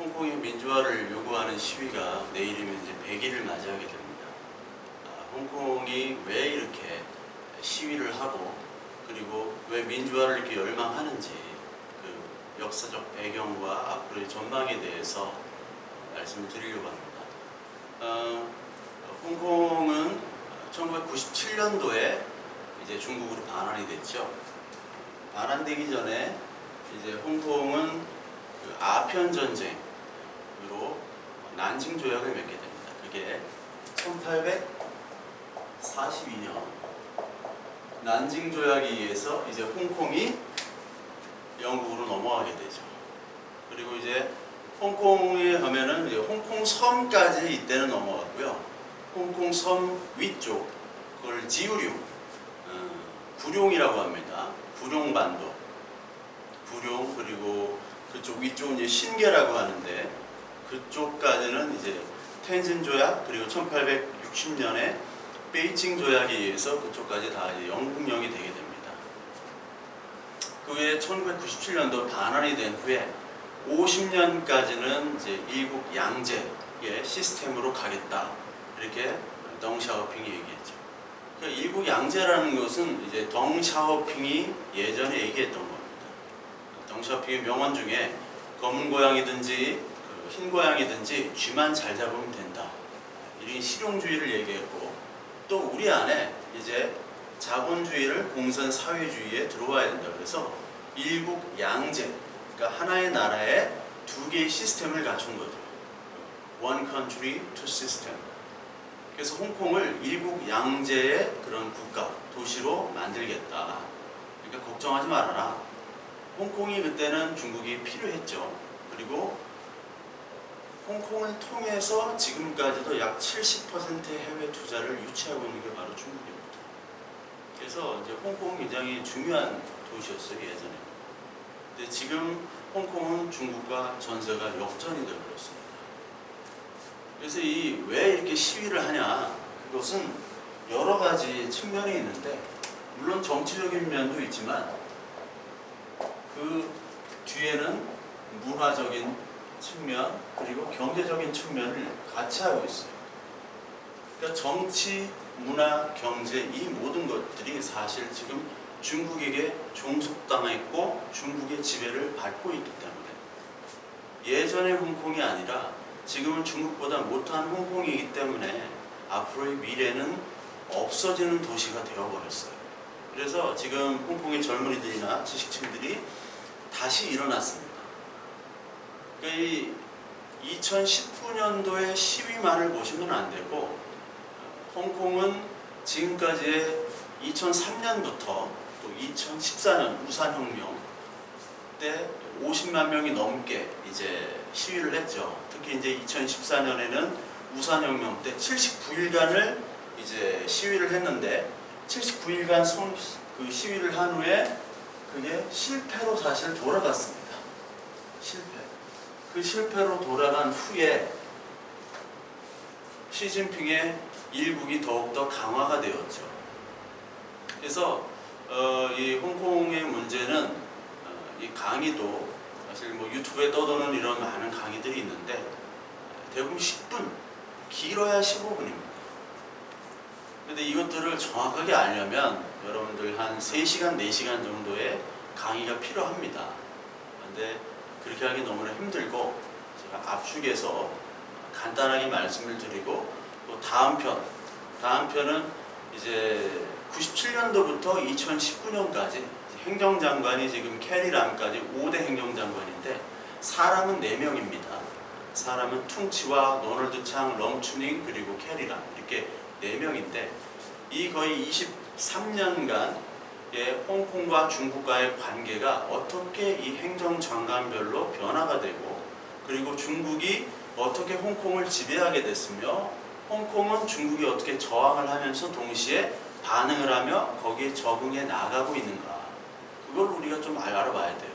홍콩의 민주화를 요구하는 시위가 내일이면 이제 100일을 맞이하게 됩니다. 홍콩이 왜 이렇게 시위를 하고 그리고 왜 민주화를 이렇게 열망하는지 그 역사적 배경과 앞으로의 전망에 대해서 말씀을 드리려고 합니다. 홍콩은 1997년도에 이제 중국으로 반환이 됐죠. 반환되기 전에 이제 홍콩은 그 아편 전쟁으로 난징 조약을 맺게 됩니다. 그게 1842년 난징 조약에 의해서 이제 홍콩이 영국으로 넘어가게 되죠. 그리고 이제 홍콩에 가면은 이제 홍콩 섬까지 이때는 넘어갔고요. 홍콩 섬 위쪽 그걸 지우룡, 구룡이라고 합니다. 구룡반도, 구룡 그리고 그쪽 위쪽은 이제 신계라고 하는데 그쪽까지는 이제 텐신 조약 그리고 1860년에 베이징 조약에 의해서 그쪽까지 다 이제 영국령이 되게 됩니다. 그 후에 1997년도 반환이 된 후에 50년까지는 이제 일국 양제의 시스템으로 가겠다 이렇게 덩샤오핑이 얘기했죠. 그러니까 일국 양제라는 것은 이제 덩샤오핑이 예전에 얘기했던 겁니다. 덩샤오핑의 명언 중에 검은 고양이든지 흰 고양이든지 쥐만 잘 잡으면 된다. 이런 실용주의를 얘기했고 또 우리 안에 이제 자본주의를 공산 사회주의에 들어와야 된다. 그래서 일국 양제, 그러니까 하나의 나라에 두 개의 시스템을 갖춘 거죠. One country, two system. 그래서 홍콩을 일국 양제의 그런 국가, 도시로 만들겠다. 그러니까 걱정하지 말아라. 홍콩이 그때는 중국이 필요했죠. 그리고 홍콩을 통해서 지금까지도 약 70%의 해외 투자를 유치하고 있는 게 바로 중국입니다. 그래서 이제 홍콩은 굉장히 중요한 도시였어요, 예전에. 근데 지금 홍콩은 중국과 전세가 역전이 되어버렸습니다. 그래서 왜 이렇게 시위를 하냐? 그것은 여러 가지 측면이 있는데, 물론 정치적인 면도 있지만, 그 뒤에는 문화적인 측면, 그리고 경제적인 측면을 같이 하고 있어요. 그러니까 정치, 문화, 경제, 이 모든 것들이 사실 지금 중국에게 종속당했고 중국의 지배를 받고 있기 때문에 예전의 홍콩이 아니라 지금은 중국보다 못한 홍콩이기 때문에 앞으로의 미래는 없어지는 도시가 되어버렸어요. 그래서 지금 홍콩의 젊은이들이나 지식층들이 다시 일어났습니다. 그러니까 이 2019년도의 시위만을 보시면 안 되고 홍콩은 지금까지의 2003년부터 또 2014년 우산혁명 때 50만 명이 넘게 이제 시위를 했죠. 특히 이제 2014년에는 우산혁명 때 79일간을 이제 시위를 했는데 79일간 그 시위를 한 후에 그게 실패로 사실 돌아갔습니다. 실패. 그 실패로 돌아간 후에 시진핑의 일국이 더욱더 강화가 되었죠. 그래서 이 홍콩의 문제는 이 강의도 사실 뭐 유튜브에 떠도는 이런 많은 강의들이 있는데 대부분 10분, 길어야 15분입니다. 근데 이것들을 정확하게 알려면 여러분들 한 3시간, 4시간 정도의 강의가 필요합니다. 근데 그렇게 하기 너무나 힘들고 제가 압축해서 간단하게 말씀을 드리고 또 다음 편은 이제 97년도부터 2019년까지 행정장관이 지금 캐리 람까지 5대 행정장관인데 사람은 4명입니다. 사람은 퉁치와 노널드 창, 럼추닝 그리고 캐리 람 이렇게 4명인데 이 거의 23년간의 홍콩과 중국과의 관계가 어떻게 이 행정장관별로 변화가 되고 그리고 중국이 어떻게 홍콩을 지배하게 됐으며 홍콩은 중국이 어떻게 저항을 하면서 동시에 반응을 하며 거기에 적응해 나가고 있는가 그걸 우리가 좀 알아봐야 돼요.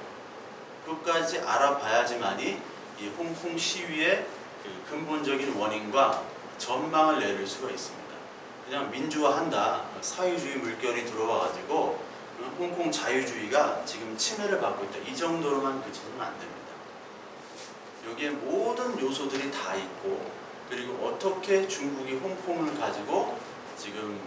그것까지 알아봐야지만이 이 홍콩 시위의 그 근본적인 원인과 전망을 내릴 수가 있습니다. 그냥 민주화한다, 사회주의 물결이 들어와가지고 홍콩 자유주의가 지금 침해를 받고 있다 이 정도로만 그치면 안 됩니다. 여기에 모든 요소들이 다 있고, 그리고 어떻게 중국이 홍콩을 가지고 지금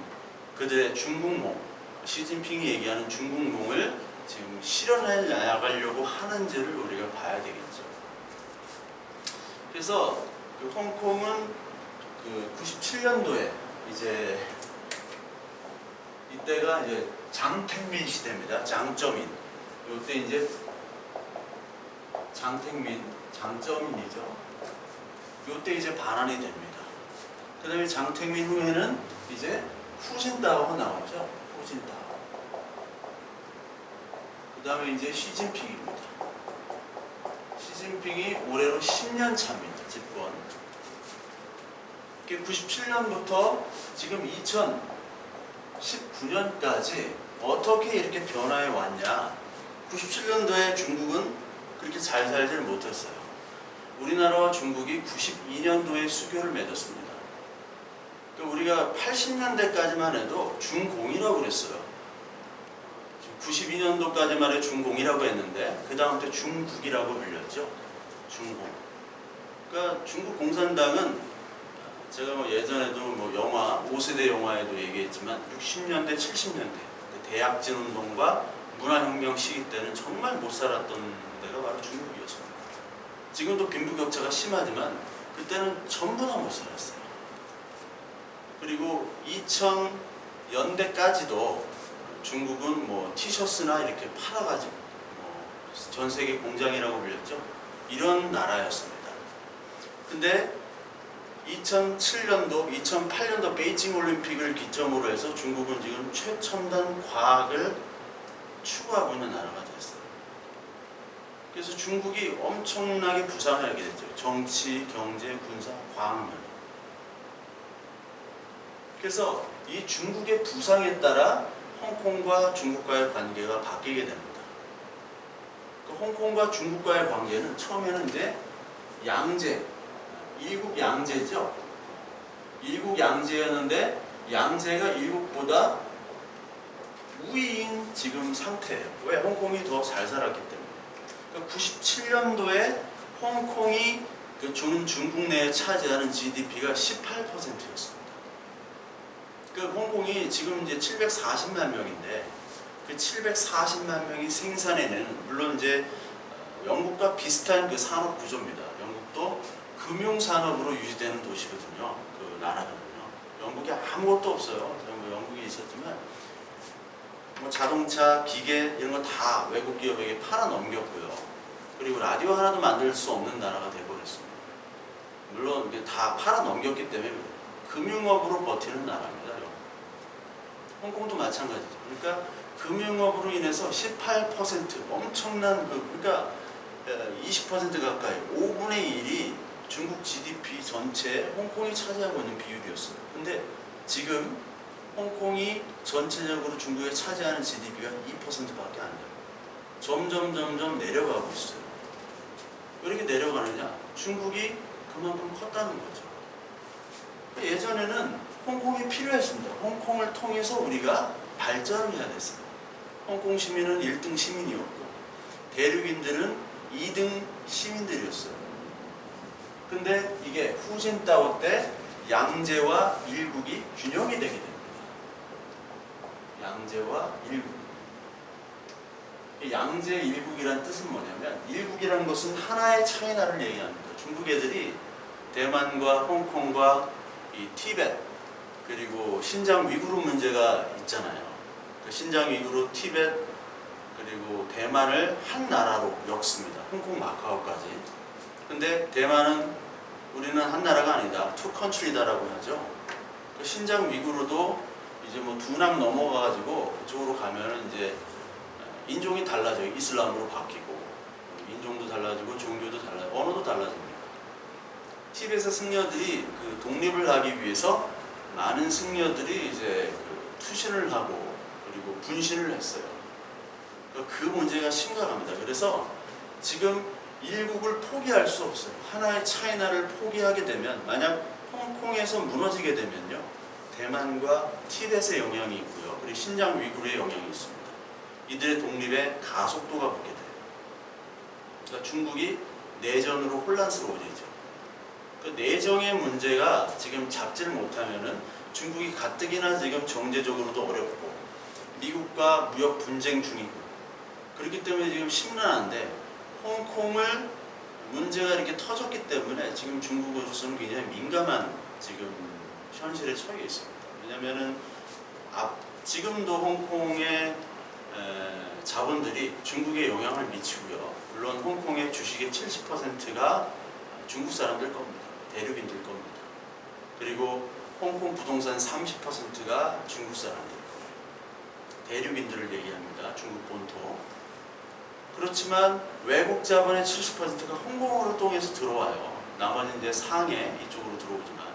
그들의 중국몽, 시진핑이 얘기하는 중국몽을 지금 실현해 나가려고 하는지를 우리가 봐야 되겠죠. 그래서 그 홍콩은 그 97년도에 이제 이때가 이제 장택민 시대입니다. 장쩌민. 이때 이제 장쩌민이죠. 이때 이제 반환이 됩니다. 그 다음에 장택민 후에는 이제 후진타오가 나오죠. 후진타오. 그 다음에 이제 시진핑입니다. 시진핑이 올해로 10년 차입니다. 집권. 97년부터 지금 2019년까지 어떻게 이렇게 변화해 왔냐. 97년도에 중국은 그렇게 잘 살지를 못했어요. 우리나라와 중국이 92년도에 수교를 맺었습니다. 우리가 80년대까지만 해도 중공이라고 그랬어요. 92년도까지만 해도 중공이라고 했는데 그 다음부터 중국이라고 불렸죠. 중공. 그러니까 중국 공산당은 제가 뭐 예전에도 뭐 영화 5세대 영화에도 얘기했지만 60년대, 70년대 대약진 운동과 문화혁명 시기 때는 정말 못 살았던 데가 바로 중국이었습니다. 지금도 빈부격차가 심하지만 그때는 전부 다 못 살았어요. 그리고 2000년대까지도 중국은 뭐 티셔츠나 이렇게 팔아가지고 전 세계 공장이라고 불렸죠. 이런 나라였습니다. 근데 2007년도, 2008년도 베이징 올림픽을 기점으로 해서 중국은 지금 최첨단 과학을 추구하고 있는 나라가 됐어요. 그래서 중국이 엄청나게 부상하게 됐죠. 정치, 경제, 군사, 과학면. 그래서 이 중국의 부상에 따라 홍콩과 중국과의 관계가 바뀌게 됩니다. 그 홍콩과 중국과의 관계는 처음에는 이제 양제, 일국 양제죠. 일국 양제였는데 양제가 일국보다 우위인 지금 상태예요. 왜? 홍콩이 더 잘 살았기 때문에. 그러니까 97년도에 홍콩이 그 중국 내에 차지하는 GDP가 18%였습니다. 그 홍콩이 지금 이제 740만 명인데 그 740만 명이 생산해내는, 물론 이제 영국과 비슷한 그 산업 구조입니다. 영국도 금융 산업으로 유지되는 도시거든요. 그 나라거든요. 영국에 아무것도 없어요. 뭐 영국에 있었지만 뭐 자동차, 기계 이런 거 다 외국 기업에게 팔아 넘겼고요. 그리고 라디오 하나도 만들 수 없는 나라가 돼버렸습니다. 물론 이게 다 팔아 넘겼기 때문에 금융업으로 버티는 나라입니다. 홍콩도 마찬가지죠. 그러니까 금융업으로 인해서 18% 엄청난 그러니까 20% 가까이 5분의 1이 중국 GDP 전체에 홍콩이 차지하고 있는 비율이었어요. 근데 지금 홍콩이 전체적으로 중국에 차지하는 GDP가 2%밖에 안 돼요. 점점 내려가고 있어요. 왜 이렇게 내려가느냐? 중국이 그만큼 컸다는 거죠. 예전에는 홍콩이 필요했습니다. 홍콩을 통해서 우리가 발전을 해야 됐어요. 홍콩 시민은 1등 시민이었고 대륙인들은 2등 시민들이었어요. 근데 이게 후진타오 때 양제와 일국이 균형이 되게 됩니다. 양제와 일국. 양제 일국이란 뜻은 뭐냐면 일국이란 것은 하나의 차이나를 얘기합니다. 중국 애들이 대만과 홍콩과 이 티벳 그리고 신장 위구르 문제가 있잖아요. 그 신장 위구르, 티벳 그리고 대만을 한 나라로 엮습니다. 홍콩, 마카오까지. 근데 대만은 우리는 한 나라가 아니다. 투 컨트리다라고 하죠. 그 신장 위구르도 이제 뭐 두낭 넘어가가지고 그쪽으로 가면은 이제 인종이 달라져요. 이슬람으로 바뀌고 인종도 달라지고 종교도 달라지고 언어도 달라집니다. 티벳의 승려들이 그 독립을 하기 위해서 많은 승려들이 이제 그 투신을 하고 그리고 분신을 했어요. 그 문제가 심각합니다. 그래서 지금 일국을 포기할 수 없어요. 하나의 차이나를 포기하게 되면 만약 홍콩에서 무너지게 되면요. 대만과 티벳의 영향이 있고요. 그리고 신장 위구르의 영향이 있습니다. 이들의 독립에 가속도가 붙게 돼요. 그러니까 중국이 내전으로 혼란스러워지죠. 그 내정의 문제가 지금 잡지를 못하면은 중국이 가뜩이나 지금 경제적으로도 어렵고 미국과 무역 분쟁 중이고 그렇기 때문에 지금 심란한데 홍콩을 문제가 이렇게 터졌기 때문에 지금 중국으로서는 굉장히 민감한 지금 현실에 처해 있습니다. 왜냐면은 지금도 홍콩의 자본들이 중국에 영향을 미치고요. 물론 홍콩의 주식의 70%가 중국 사람들 겁니다. 대륙인들 겁니다. 그리고 홍콩 부동산 30%가 중국 사람들 겁니다. 대륙인들을 얘기합니다. 중국 본토. 그렇지만 외국 자본의 70%가 홍콩으로 통해서 들어와요. 나머지는 이제 상해 이쪽으로 들어오지만.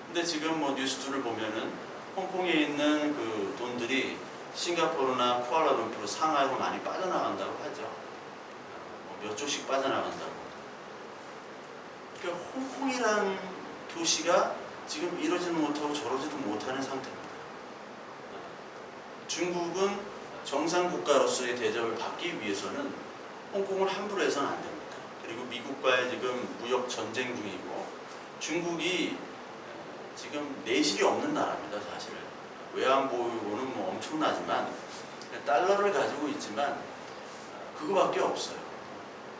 근데 지금 뭐 뉴스들을 보면은 홍콩에 있는 그 돈들이 싱가포르나 쿠알라룸푸르, 상하이로 많이 빠져나간다고 하죠. 몇 조씩 빠져나간다고. 그러니까 홍콩이란 도시가 지금 이러지도 못하고 저러지도 못하는 상태입니다. 중국은 정상 국가로서의 대접을 받기 위해서는 홍콩을 함부로 해서는 안 됩니다. 그리고 미국과의 지금 무역 전쟁 중이고 중국이 지금 내실이 없는 나라입니다. 사실 외환 보유고는 뭐 엄청나지만 달러를 가지고 있지만 그거밖에 없어요.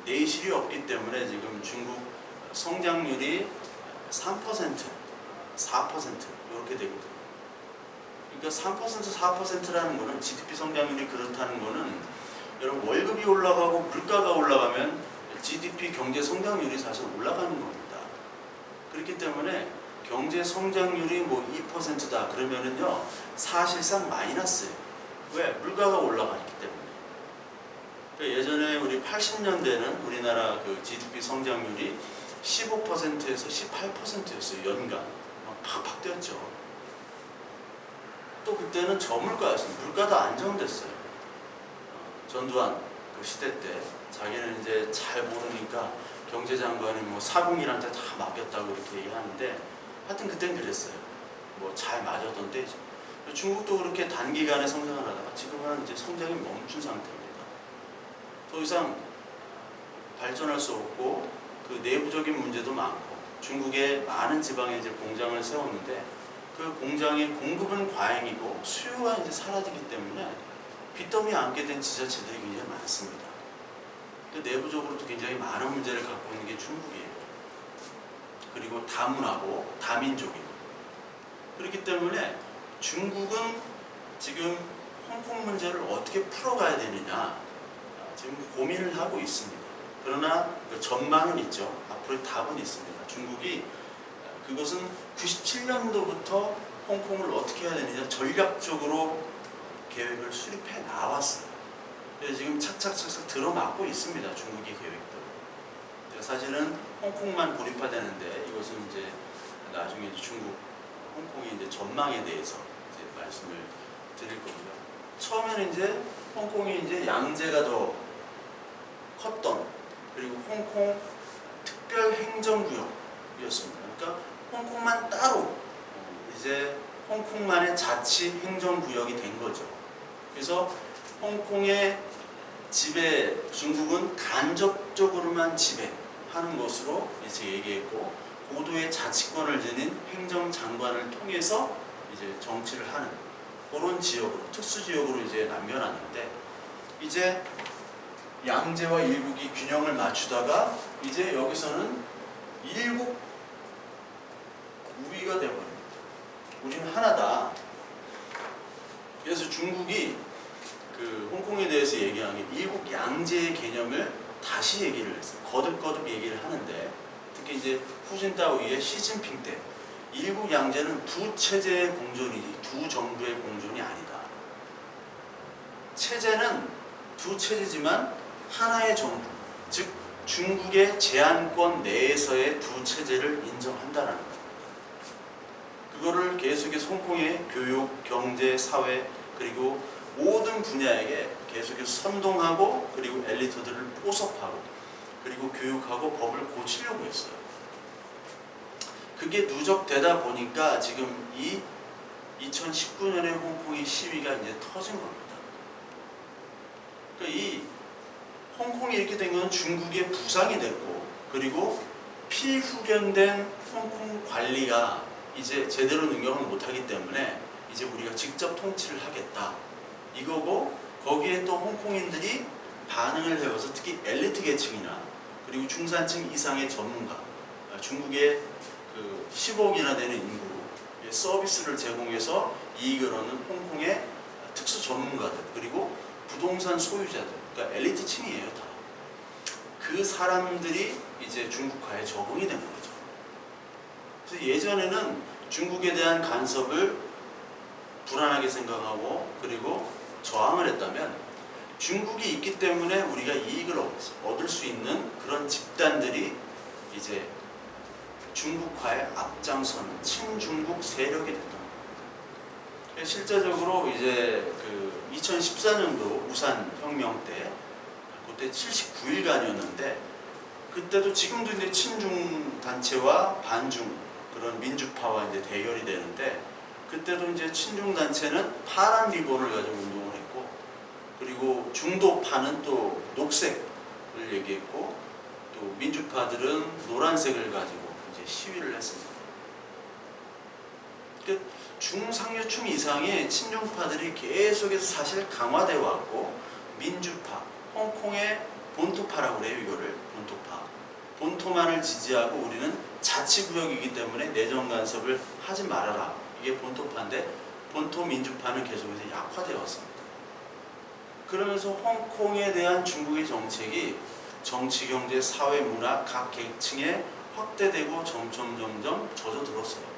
내실이 없기 때문에 지금 중국 성장률이 3%, 4% 이렇게 되거든요. 그러니까 3%, 4%라는 거는 GDP 성장률이 그렇다는 거는 여러분 월급이 올라가고 물가가 올라가면 GDP 경제 성장률이 사실 올라가는 겁니다. 그렇기 때문에 경제 성장률이 뭐 2%다 그러면은요 사실상 마이너스예요. 왜? 물가가 올라가기 때문에. 그러니까 예전에 우리 80년대는 우리나라 그 GDP 성장률이 15%에서 18%였어요. 연간 막 팍팍 뛰었죠. 또 그때는 저물가였습니다. 물가도 안정됐어요. 전두환 그 시대 때 자기는 이제 잘 모르니까 경제장관이 뭐 사공일한테 다 맡겼다고 이렇게 얘기하는데 하여튼 그땐 그랬어요. 뭐 잘 맞았던 때죠. 중국도 그렇게 단기간에 성장을 하다가 지금은 이제 성장이 멈춘 상태입니다. 더 이상 발전할 수 없고 그 내부적인 문제도 많고 중국의 많은 지방에 이제 공장을 세웠는데 그 공장의 공급은 과잉이고 수요가 이제 사라지기 때문에 빚더미 안게 된 지자체들이 굉장히 많습니다. 그 내부적으로도 굉장히 많은 문제를 갖고 있는 게 중국이에요. 그리고 다문화고 다민족이고 그렇기 때문에 중국은 지금 홍콩 문제를 어떻게 풀어가야 되느냐 지금 고민을 하고 있습니다. 그러나 그 전망은 있죠. 앞으로의 답은 있습니다. 중국이 그것은 97년도부터 홍콩을 어떻게 해야 되느냐 전략적으로 계획을 수립해 나왔어요. 그래서 지금 착착착착 들어맞고 있습니다. 중국의 계획도. 사실은 홍콩만 고립화되는데 이것은 이제 나중에 이제 중국 홍콩의 이제 전망에 대해서 이제 말씀을 드릴 겁니다. 처음에는 이제 홍콩이 이제 양제가 더 컸던 그리고 홍콩 특별행정구역이었습니다. 그러니까 홍콩만 따로 이제 홍콩만의 자치 행정구역이 된 거죠. 그래서 홍콩의 지배 중국은 간접적으로만 지배하는 것으로 이제 얘기했고 고도의 자치권을 지닌 행정장관을 통해서 이제 정치를 하는 그런 지역으로 특수지역으로 이제 남겨놨는데 이제 양제와 일국이 균형을 맞추다가 이제 여기서는 일국 우위가 되어버립니다. 우리는 하나다. 그래서 중국이 그 홍콩에 대해서 얘기하는 게 일국 양제의 개념을 다시 얘기를 했어요. 거듭거듭 얘기를 하는데 특히 이제 후진타오의 시진핑 때 일국 양제는 두 체제의 공존이지 두 정부의 공존이 아니다. 체제는 두 체제지만 하나의 정부, 즉 중국의 제한권 내에서의 두 체제를 인정한다는 겁니다. 그거를 계속해서 홍콩의 교육, 경제, 사회 그리고 모든 분야에게 계속해서 선동하고 그리고 엘리트들을 포섭하고 그리고 교육하고 법을 고치려고 했어요. 그게 누적되다 보니까 지금 이 2019년에 홍콩의 시위가 이제 터진 겁니다. 그러니까 이 홍콩이 이렇게 된 건 중국의 부상이 됐고 그리고 피후견된 홍콩 관리가 이제 제대로 능력을 못하기 때문에 이제 우리가 직접 통치를 하겠다 이거고, 거기에 또 홍콩인들이 반응을 해와서 특히 엘리트 계층이나 그리고 중산층 이상의 전문가, 중국의 그 10억이나 되는 인구에 서비스를 제공해서 이익을 얻는 홍콩의 특수 전문가들, 그리고 부동산 소유자들, 그러니까 엘리트층이에요 다. 그 사람들이 이제 중국화에 적응이 된 거죠. 그래서 예전에는 중국에 대한 간섭을 불안하게 생각하고 그리고 저항을 했다면, 중국이 있기 때문에 우리가 이익을 얻을 수 있는 그런 집단들이 이제 중국화에 앞장서는 친중국 세력이 됐다. 실제적으로 이제 그 2014년도 우산 혁명 때, 그때 79일간이었는데, 그때도 지금도 이제 친중 단체와 반중 그런 민주파와 이제 대결이 되는데, 그때도 이제 친중 단체는 파란 리본을 가지고 운동을 했고, 그리고 중도파는 또 녹색을 얘기했고, 또 민주파들은 노란색을 가지고 이제 시위를 했습니다. 중상류층 이상의 친중파들이 계속해서 사실 강화되어 왔고, 민주파, 홍콩의 본토파라고 그래요. 이거를 본토파, 본토만을 지지하고 우리는 자치구역이기 때문에 내정 간섭을 하지 말아라, 이게 본토파인데, 본토 민주파는 계속해서 약화되어 왔습니다. 그러면서 홍콩에 대한 중국의 정책이 정치, 경제, 사회, 문화 각 계층에 확대되고 점점 젖어들었어요.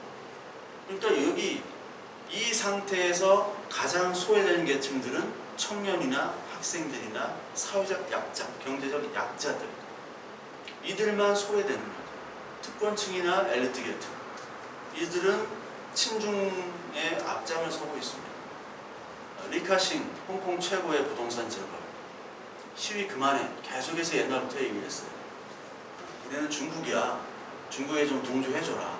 그러니까 여기 이 상태에서 가장 소외된 계층들은 청년이나 학생들이나 사회적 약자, 경제적 약자들, 이들만 소외되는 거죠. 특권층이나 엘리트 계층, 이들은 친중의 앞장을 서고 있습니다. 리카싱 홍콩 최고의 부동산 재벌, 시위 그만해, 계속해서 옛날부터 얘기를 했어요. 우리는 중국이야, 중국에 좀 동조해줘라.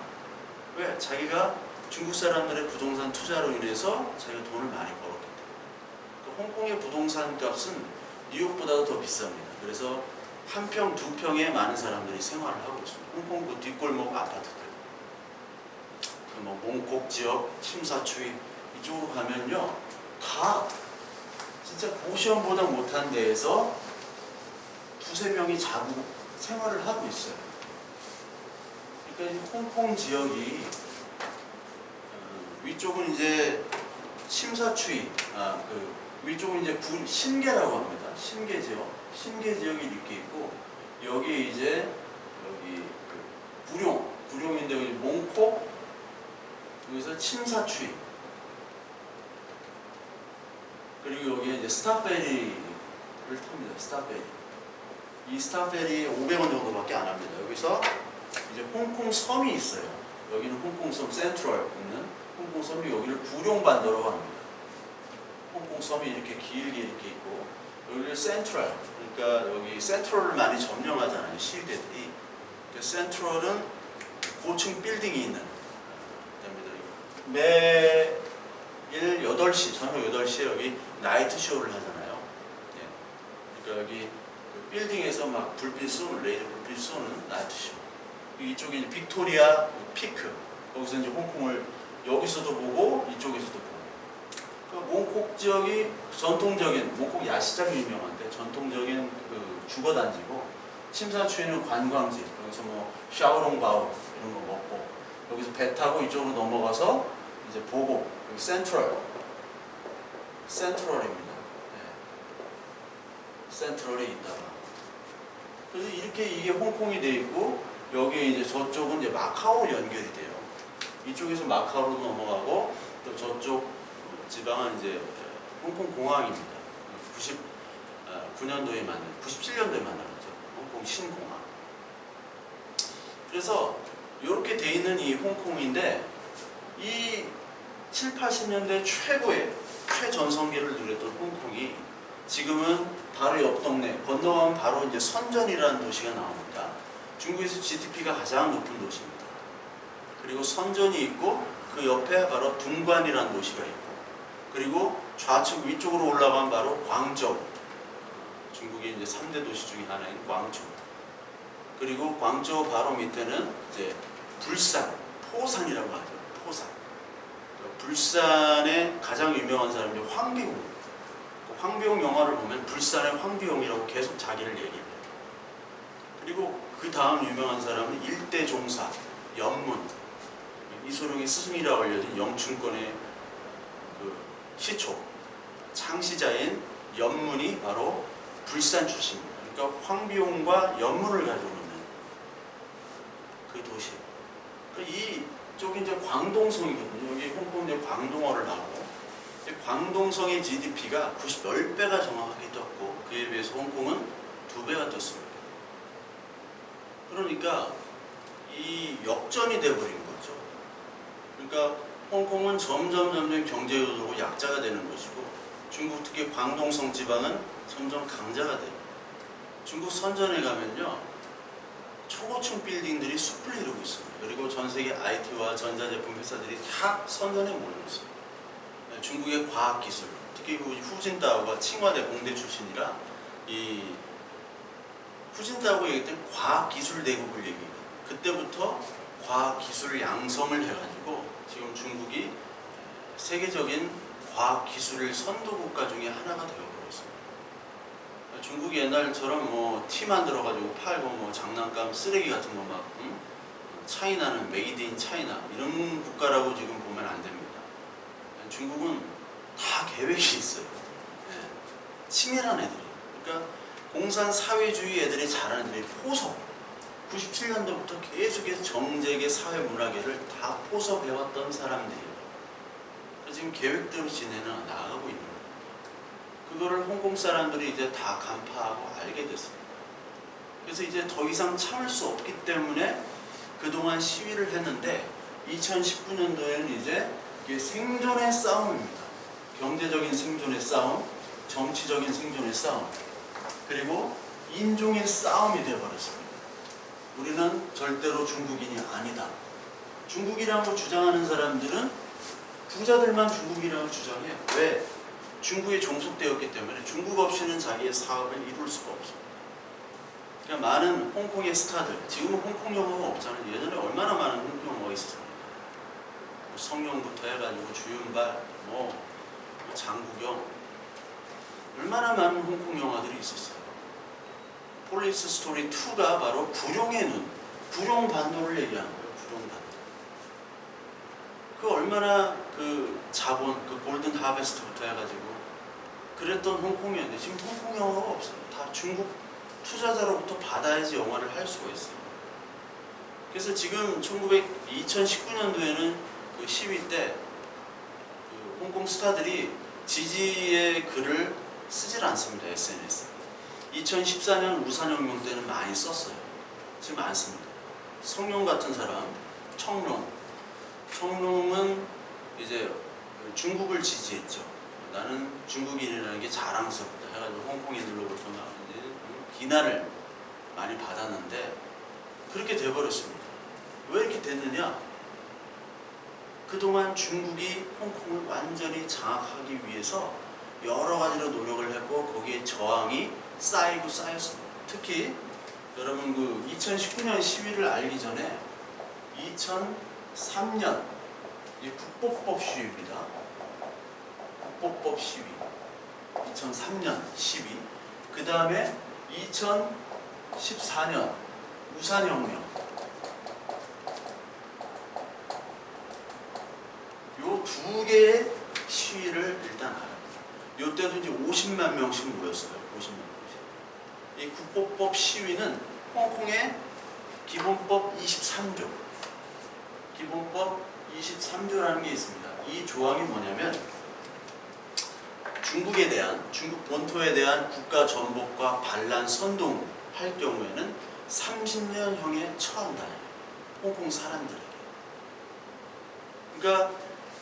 왜? 자기가 중국 사람들의 부동산 투자로 인해서 자기가 돈을 많이 벌었기 때문에. 홍콩의 부동산 값은 뉴욕보다도 더 비쌉니다. 그래서 한 평, 두 평에 많은 사람들이 생활을 하고 있습니다. 홍콩 그 뒷골목 아파트들, 뭐 몽콕 지역, 심사추이 이쪽으로 가면요, 다 진짜 고시원보다 못한 데에서 두세 명이 자고 생활을 하고 있어요. 그러니까 홍콩 지역이 위쪽은 이제 심사추이, 그 위쪽은 이제 신계라고 합니다. 신계 지역, 신계 지역이 이렇게 있고, 여기 이제 여기 그 구룡인데 여기 몽콕, 여기서 심사추이, 그리고 여기에 이제 스타페리를 탑니다. 스타페리. 이 스타페리 500원 정도밖에 안 합니다. 여기서 이제 홍콩 섬이 있어요. 여기는 홍콩 섬 센트럴 있는 홍콩 섬이, 여기를 구룡반도라고 합니다. 홍콩 섬이 이렇게 길게 이렇게 있고, 여기를 센트럴, 그러니까 여기 센트럴을 많이 점령하잖아요, 시위대들이. 그 센트럴은 고층 빌딩이 있는 데입니다. 매일 8시, 저녁 8시에 여기 나이트 쇼를 하잖아요. 예. 그러니까 여기 그 빌딩에서 막 불빛 쏘는, 레이저 불빛 쏘는 나이트 쇼. 이쪽이 이제 빅토리아 피크, 거기서 이제 홍콩을 여기서도 보고 이쪽에서도 보고. 그 몽콕 지역이 전통적인, 몽콕 야시장이 유명한데 전통적인 그 주거단지고, 심사추이는 관광지, 여기서 뭐 샤오롱바오 이런 거 먹고, 여기서 배 타고 이쪽으로 넘어가서 이제 보고, 여기 센트럴입니다. 네. 센트럴에 있다가, 그래서 이렇게 이게 홍콩이 돼 있고, 여기 이제 저쪽은 이제 마카오로 연결이 돼요. 이쪽에서 마카오로 넘어가고, 또 저쪽 지방은 이제 홍콩 공항입니다. 99년도에 만든, 97년도에 만들었죠. 홍콩 신공항. 그래서 이렇게 돼 있는 이 홍콩인데, 이 7, 80년대 최고의 최전성기를 누렸던 홍콩이 지금은 바로 옆 동네, 건너가면 바로 이제 선전이라는 도시가 나옵니다. 중국에서 GDP가 가장 높은 도시입니다. 그리고 선전이 있고, 그 옆에 바로 둥관이라는 도시가 있고, 그리고 좌측 위쪽으로 올라가면 바로 광저우, 중국의 이제 3대 도시 중에 하나인 광저우. 그리고 광저우 바로 밑에는 이제 불산, 포산이라고 하죠. 포산. 불산의 가장 유명한 사람이 황비홍. 황비홍 영화를 보면 불산의 황비홍이라고 계속 자기를 얘기해요. 그리고 그 다음 유명한 사람은 일대종사, 연문. 이소룡의 스승이라고 알려진 영춘권의 그 시초, 창시자인 연문이 바로 불산 출신입니다. 그러니까 황비홍과 연문을 가지고 있는 그 도시. 이쪽이 이제 광동성이거든요. 여기 홍콩 이제 광동어를 나오고, 광동성의 GDP가 10배가 정확하게 떴고, 그에 비해서 홍콩은 2배가 떴습니다. 그러니까 이 역전이 돼버린 거죠. 그러니까 홍콩은 점점 경제적으로 약자가 되는 것이고, 중국 특히 광동성 지방은 점점 강자가 돼요. 중국 선전에 가면요, 초고층 빌딩들이 숲을 이루고 있습니다. 그리고 전 세계 IT와 전자제품 회사들이 다 선전에 몰리고 있습니다. 중국의 과학기술, 특히 후진타오가 칭화대 공대 출신이라 이 후진타오가 얘기했던 과학기술 대국을 얘기해요. 그때부터 과학기술 양성을 해가지고 지금 중국이 세계적인 과학기술 선도국가 중에 하나가 되어버렸습니다. 중국이 옛날처럼 뭐 티 만들어가지고 팔고 뭐 장난감 쓰레기 같은 거 막 차이나는 메이드 인 차이나 이런 국가라고 지금 보면 안 됩니다. 중국은 다 계획이 있어요. 치밀한 애들이. 그러니까 공산 사회주의 애들이 잘하는 애들이 포섭. 97년도부터 계속해서 정재계 사회문화계를 다 포섭해왔던 사람들이에요. 그래서 지금 계획대로 진행을 나아가고 있는 거예요. 그거를 홍콩 사람들이 이제 다 간파하고 알게 됐습니다. 그래서 이제 더 이상 참을 수 없기 때문에 그동안 시위를 했는데 2019년도에는 이제 이게 생존의 싸움입니다. 경제적인 생존의 싸움, 정치적인 생존의 싸움, 그리고 인종의 싸움이 되어버렸습니다. 우리는 절대로 중국인이 아니다. 중국이라고 주장하는 사람들은 부자들만 중국이라고 주장해요. 왜? 중국에 종속되었기 때문에 중국 없이는 자기의 사업을 이룰 수가 없습니다. 그러니까 많은 홍콩의 스타들, 지금은 홍콩 영화가 없잖아요. 예전에 얼마나 많은 홍콩 영화가 있었습니까? 성룡부터 해가지고 주윤발, 장국영, 얼마나 많은 홍콩 영화들이 있었어요. 폴리스 스토리 2가 바로 불용의 눈, 불용반도를 얘기하는 거예요. 불용반도. 그 얼마나 그 자본, 그 골든 하베스트부터 해가지고 그랬던 홍콩이었는데 지금 홍콩 영화가 없어요. 다 중국 투자자로부터 받아야지 영화를 할 수가 있어요. 그래서 지금 2019년도에는 그 시위 때 그 홍콩 스타들이 지지의 글을 쓰질 않습니다. SNS에. 2014년 우산혁명 때는 많이 썼어요. 지금 안 씁니다. 성룡 같은 사람, 청룡은 이제 중국을 지지했죠. 나는 중국인이라는 게 자랑스럽다 해가지고 홍콩인들로부터 비난을 많이 받았는데 그렇게 돼버렸습니다. 왜 이렇게 됐느냐? 그동안 중국이 홍콩을 완전히 장악하기 위해서 여러 가지로 노력을 했고 거기에 저항이 쌓이고 쌓였습니다. 특히 여러분 그 2019년 시위를 알기 전에 2003년 이 국보법 시위입니다. 국보법 시위 2003년 시위, 그 다음에 2014년 우산혁명, 요 두 개의 시위를 일단 알아요. 요때도 이제 50만 명씩 모였어요. 50만 명씩. 이 국보법 시위는 홍콩의 기본법 23조, 기본법 23조라는 게 있습니다. 이 조항이 뭐냐면 중국 본토에 대한 국가 전복과 반란 선동할 경우에는 30년형에 처한다. 홍콩 사람들에게. 그러니까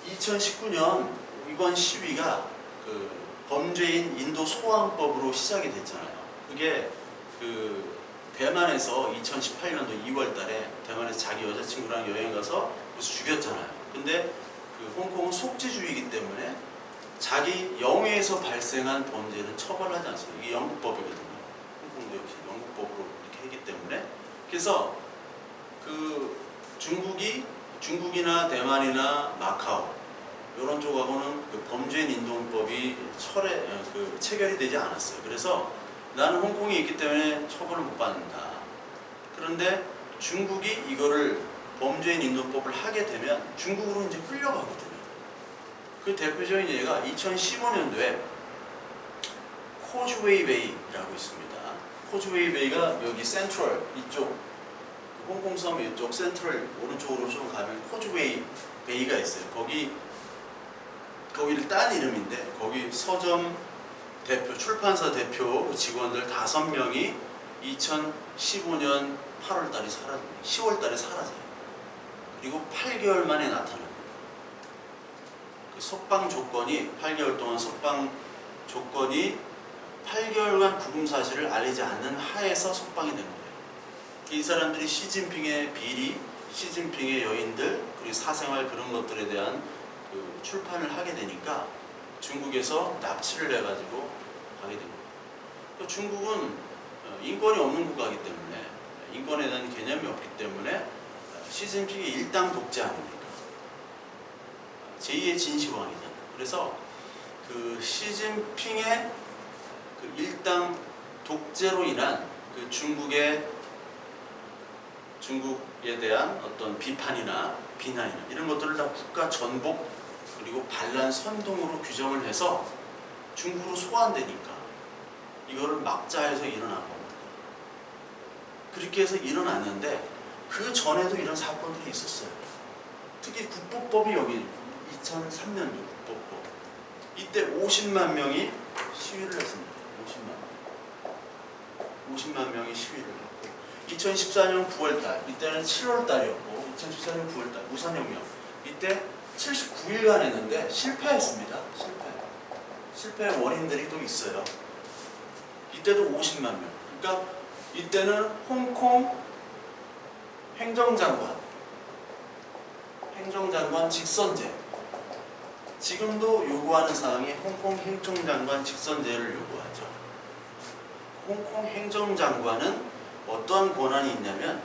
2019년 이번 시위가 그 범죄인 인도 소환법으로 시작이 됐잖아요. 그게 그 대만에서 2018년도 2월달에 대만에서 자기 여자친구랑 여행 가서 그래서 죽였잖아요. 근데 그 홍콩은 속지주의이기 때문에 자기 영해에서 발생한 범죄는 처벌하지 않습니다. 이게 영국법이거든요. 홍콩도 역시 영국법으로 이렇게 했기 때문에 그래서 중국이나 대만이나 마카오 이런 쪽하고는 범죄인 인도법이 체결이 되지 않았어요. 그래서 나는 홍콩에 있기 때문에 처벌을 못 받는다. 그런데 중국이 이거를 범죄인 인도법을 하게 되면 중국으로 이제 끌려가거든요. 그 대표적인 예가 2015년도에 코즈웨이 베이라고 있습니다. 코즈웨이 베이가 여기 센트럴 이쪽 홍콩 섬 이쪽 센트럴 오른쪽으로 좀 가면 코즈웨이 베이가 있어요. 거기를 딴 이름인데 거기 서점 대표, 출판사 대표 직원들 5명이 2015년 8월달에 사라집니다. 10월달에 사라져요. 그리고 8개월 만에 나타납니다. 그 석방 조건이 8개월 동안 석방 조건이 8개월간 구금 사실을 알리지 않는 하에서 석방이 된 거예요. 이 사람들이 시진핑의 비리, 시진핑의 여인들, 그리고 사생활 그런 것들에 대한 출판을 하게 되니까 중국에서 납치를 해가지고 가게 됩니다. 중국은 인권이 없는 국가이기 때문에 인권에 대한 개념이 없기 때문에 시진핑이 일당 독재 아닙니까? 제2의 진시황이잖아요. 그래서 시진핑의 일당 독재로 인한 중국에 대한 어떤 비판이나 비난이나 이런 것들을 다 국가 전복 그리고 반란 선동으로 규정을 해서 중국으로 소환되니까 이거를 막자 해서 일어난 겁니다. 그렇게 해서 일어났는데 그 전에도 이런 사건들이 있었어요. 특히 국보법이 여기 2003년도 국보법 이때 50만 명이 시위를 했습니다. 50만 명이 시위를 했고 2014년 9월달 이때는 7월달이었고 2014년 9월달 우산혁명 이때 79일간 했는데 실패했습니다. 실패의 원인들이 또 있어요. 이때도 50만 명. 그러니까 이때는 홍콩 행정장관 직선제. 지금도 요구하는 사항이 홍콩 행정장관 직선제를 요구하죠. 홍콩 행정장관은 어떠한 권한이 있냐면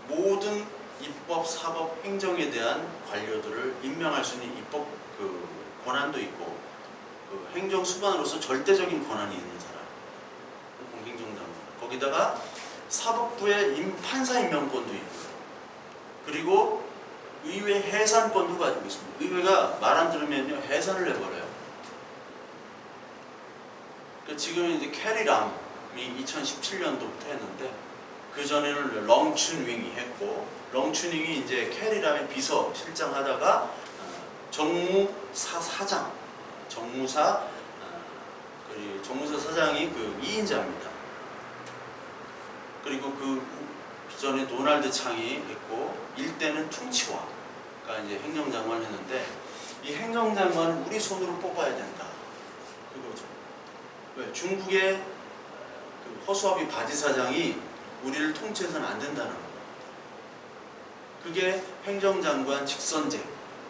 모든 입법, 사법, 행정에 대한 관료들을 임명할 수 있는 입법 권한도 있고 행정 수반으로서 절대적인 권한이 있는 사람. 홍콩 행정장관. 거기다가 사법부의 판사 임명권도 있고요. 그리고 의회 해산권도 가지고 있습니다. 의회가 말 안 들으면요 해산을 해버려요. 지금 이제 캐리람이 2017년도부터 했는데 그 전에는 렁춘윙이 했고 렁춘윙이 이제 캐리람의 비서 실장 하다가 정무사 사장이 2인자입니다. 그리고 그 전에 도널드 창이 했고 일대는 퉁치와가 이제 행정장관을 했는데 이 행정장관은 우리 손으로 뽑아야 된다. 그거죠. 왜? 중국의 허수아비 바지사장이 우리를 통치해서는 안 된다는 거예요. 그게 행정장관 직선제.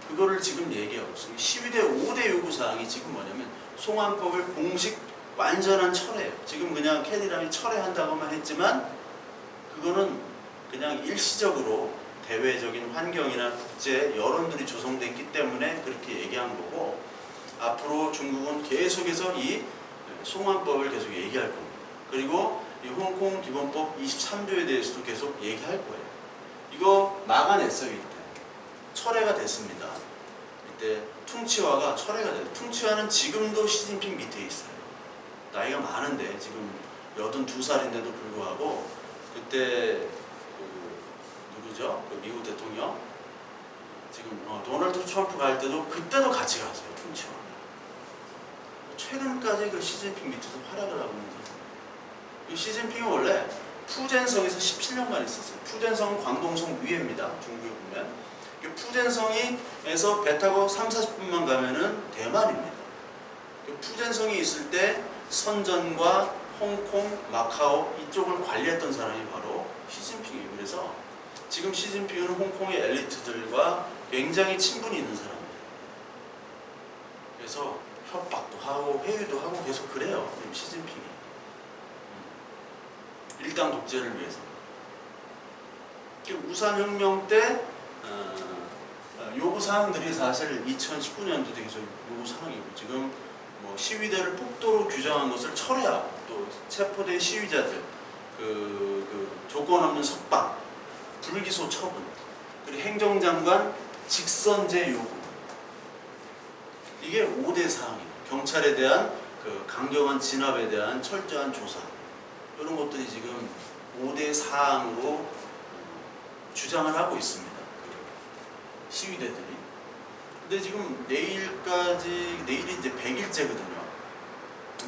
그거를 지금 얘기하고 있습니다. 12대 5대 요구사항이 지금 뭐냐면 송환법을 공식 완전한 철회예요. 지금 그냥 캐리람이 철회한다고만 했지만 그거는 그냥 일시적으로 대외적인 환경이나 국제 여론들이 조성됐기 때문에 그렇게 얘기한 거고 앞으로 중국은 계속해서 이 송환법을 계속 얘기할 겁니다. 그리고 이 홍콩 기본법 23조에 대해서도 계속 얘기할 거예요. 이거 막아냈어요. 이때 철회가 됐습니다. 이때 퉁치와가 철회가 됐어요. 퉁치와는 지금도 시진핑 밑에 있어요. 나이가 많은데 지금 82살인데도 불구하고 그때 누구죠? 미국 대통령 지금 도널드 트럼프 갈 때도 그때도 같이 갔어요. 퉁치와. 최근까지 시진핑 밑에서 활약을 하고 있는 거예요. 시진핑은 원래 푸젠성에서 17년간 있었어요. 푸젠성은 광동성 위에입니다. 중국에 보면. 푸젠성에서 배 타고 30-40분만 가면은 대만입니다. 푸젠성이 있을 때 선전과 홍콩, 마카오 이쪽을 관리했던 사람이 바로 시진핑이에요. 그래서 지금 시진핑은 홍콩의 엘리트들과 굉장히 친분이 있는 사람입니다. 그래서 협박도 하고 회유도 하고 계속 그래요. 시진핑이. 일당 독재를 위해서. 우산혁명 때 요구사항들이 사실 2019년도도 계속 요구사항이고, 지금 뭐 시위대를 폭도로 규정한 것을 철회하고, 또 체포된 시위자들 조건 없는 석방, 불기소 처분, 그리고 행정장관 직선제 요구, 이게 5대 사항이에요. 경찰에 대한 강경한 진압에 대한 철저한 조사, 이런 것들이 지금 5대 사항으로 주장을 하고 있습니다. 시위대들이. 근데 지금 내일이 이제 100일째거든요.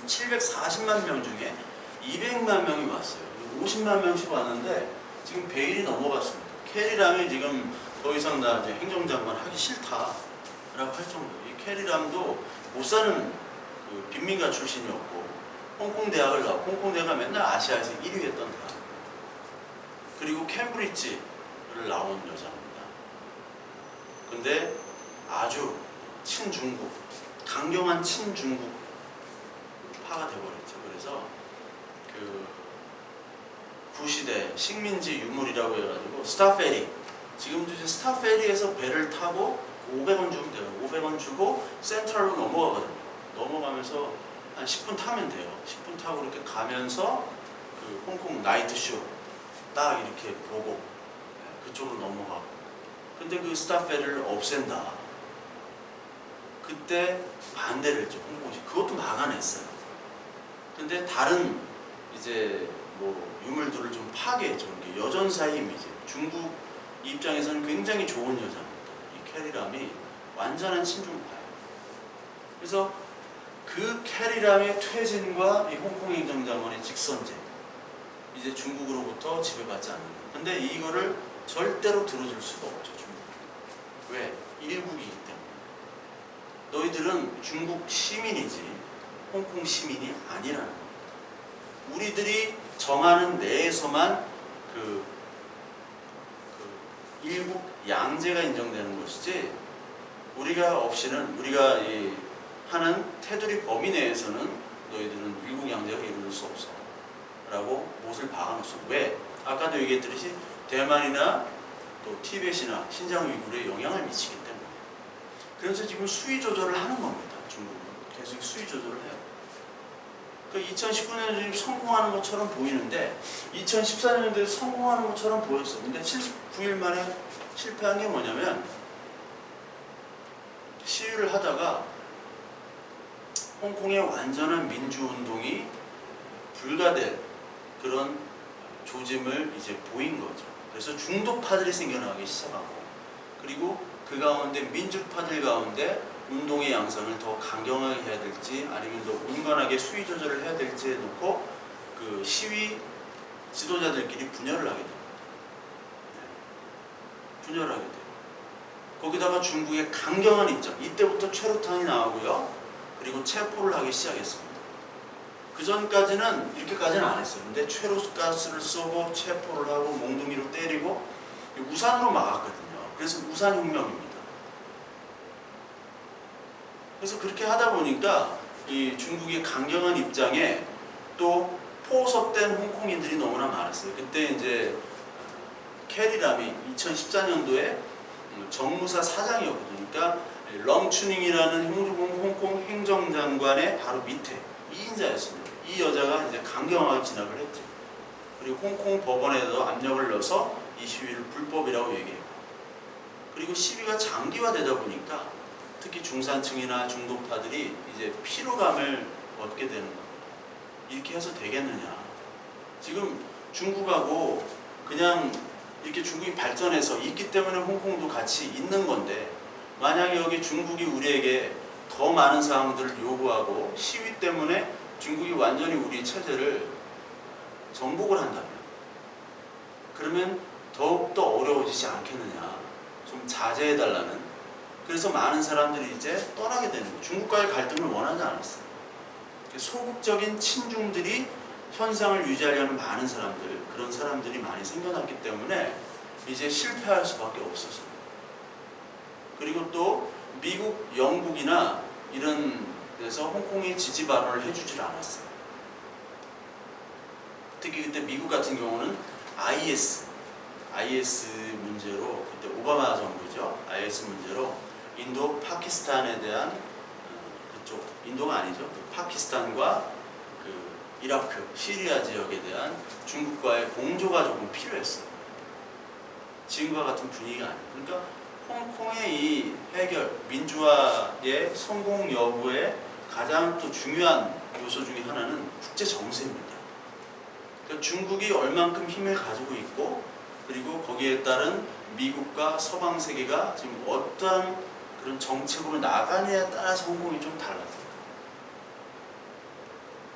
740만 명 중에 200만 명이 왔어요. 50만 명씩 왔는데 지금 100일이 넘어갔습니다. 캐리람이 지금 더 이상 나 이제 행정장관 하기 싫다라고 할 정도예요. 이 캐리람도 못 사는 빈민가 출신이었고, 홍콩 대학을 나왔고, 홍콩 대학을 맨날 아시아에서 1위 했던 대학. 그리고 캠브리지를 나온 여자입니다. 근데 아주 친중국, 강경한 친중국 파가 돼버렸죠. 그래서 구시대 식민지 유물이라고 해가지고 스타페리, 지금도 이제 스타페리에서 배를 타고 500원 주면 돼요. 500원 주고 센트럴로 넘어가거든요. 넘어가면서 한 10분 타면 돼요. 10분 타고 이렇게 가면서 홍콩 나이트쇼 딱 이렇게 보고 그쪽으로 넘어가고. 근데 그 스타페리를 없앤다. 그때 반대를 했죠. 홍콩시. 그것도 막아냈어요. 근데 다른 이제 뭐 유물들을 좀 파괴했죠. 여전사의 이미지. 중국 입장에서는 굉장히 좋은 여자입니다. 이 캐리람이 완전한 친중파예요. 그래서 그 캐리람의 퇴진과 이 홍콩 행정장관의 직선제, 이제 중국으로부터 지배받지 않는다. 근데 이거를 절대로 들어줄 수가 없죠. 중국. 왜? 일국이기 때문에. 너희들은 중국 시민이지 홍콩 시민이 아니라는 거예요. 우리들이 정하는 내에서만 일국 양제가 인정되는 것이지, 우리가 없이는, 우리가 하는 테두리 범위 내에서는 너희들은 일국 양제가 이룰 수 없어 라고 못을 박아놓았어. 왜? 아까도 얘기했듯이 대만이나 또 티벳이나 신장 위구르에 영향을 미치기 때문에. 그래서 지금 수위 조절을 하는 겁니다. 중국은 계속 수위 조절을 해요. 2019년에 성공하는 것처럼 보이는데 2014년도에 성공하는 것처럼 보였어요. 근데 79일 만에 실패한 게 뭐냐면, 시위를 하다가 홍콩의 완전한 민주운동이 불가될 그런 조짐을 이제 보인 거죠. 그래서 중도파들이 생겨나기 시작하고, 그리고 그 가운데 민주파들 가운데 운동의 양상을 더 강경하게 해야 될지 아니면 더 온건하게 수위 조절을 해야 될지에 놓고 시위 지도자들끼리 분열을 하게 됩니다. 분열을 하게 돼요. 거기다가 중국의 강경한 입장, 이때부터 최루탄이 나오고요. 그리고 체포를 하기 시작했습니다. 그 전까지는 이렇게까지는 안 했어요. 근데 최루가스를 쏘고 체포를 하고 몽둥이로 때리고 우산으로 막았거든요. 그래서 우산혁명입니다. 그래서 그렇게 하다 보니까 이 중국의 강경한 입장에 또 포섭된 홍콩인들이 너무나 많았어요. 그때 이제 캐리람이 2014년도에 정무사 사장이었거든요. 그러니까 렁추닝이라는 홍콩 행정장관의 바로 밑에 2인자였습니다. 이 여자가 이제 강경하게 진압을 했죠. 그리고 홍콩 법원에도 압력을 넣어서 이 시위를 불법이라고 얘기했고, 그리고 시위가 장기화되다 보니까 특히 중산층이나 중도파들이 이제 피로감을 얻게 되는 겁니다. 이렇게 해서 되겠느냐. 지금 중국하고 그냥 이렇게 중국이 발전해서 있기 때문에 홍콩도 같이 있는 건데, 만약에 여기 중국이 우리에게 더 많은 사항들을 요구하고 시위 때문에 중국이 완전히 우리 체제를 정복을 한다면, 그러면 더욱더 어려워지지 않겠느냐. 좀 자제해달라는. 그래서 많은 사람들이 이제 떠나게 되는 거예요. 중국과의 갈등을 원하지 않았어요. 소극적인 친중들이 현상을 유지하려는 많은 사람들, 그런 사람들이 많이 생겨났기 때문에 이제 실패할 수밖에 없었습니다. 그리고 또 미국, 영국이나 이런 데서 홍콩의 지지 발언을 해주질 않았어요. 특히 그때 미국 같은 경우는 IS 문제로 그때 오바마 정부죠. IS 문제로 인도 파키스탄에 대한 그쪽 인도가 아니죠. 그 파키스탄과 그 이라크, 시리아 지역에 대한 중국과의 공조가 조금 필요했어요. 지금과 같은 분위기가 아니에요. 그러니까 홍콩의 이 해결, 민주화의 성공 여부의 가장 또 중요한 요소 중에 하나는 국제 정세입니다. 그러니까 중국이 얼만큼 힘을 가지고 있고 그리고 거기에 따른 미국과 서방 세계가 지금 어떠한 그런 정책으로 나가느냐에 따라서 홍콩이 좀 달라져요.